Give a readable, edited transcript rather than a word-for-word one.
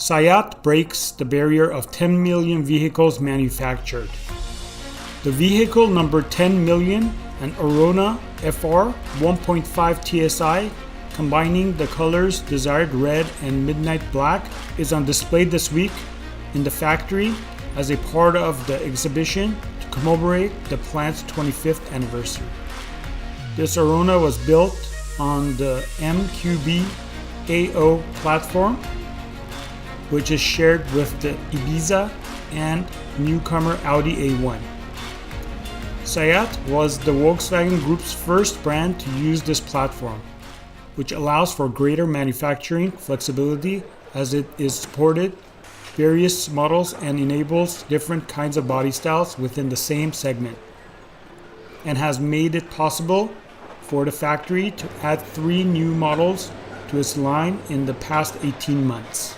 SEAT breaks the barrier of 10 million vehicles manufactured. The vehicle number 10 million, an Arona FR 1.5 TSI, combining the colors desired red and midnight black, is on display this week in the factory as a part of the exhibition to commemorate the plant's 25th anniversary. This Arona was built on the MQB-AO platform, which is shared with the Ibiza and newcomer Audi A1. SEAT was the Volkswagen Group's first brand to use this platform, which allows for greater manufacturing flexibility as it is supported various models and enables different kinds of body styles within the same segment, and has made it possible for the factory to add 3 new models to its line in the past 18 months.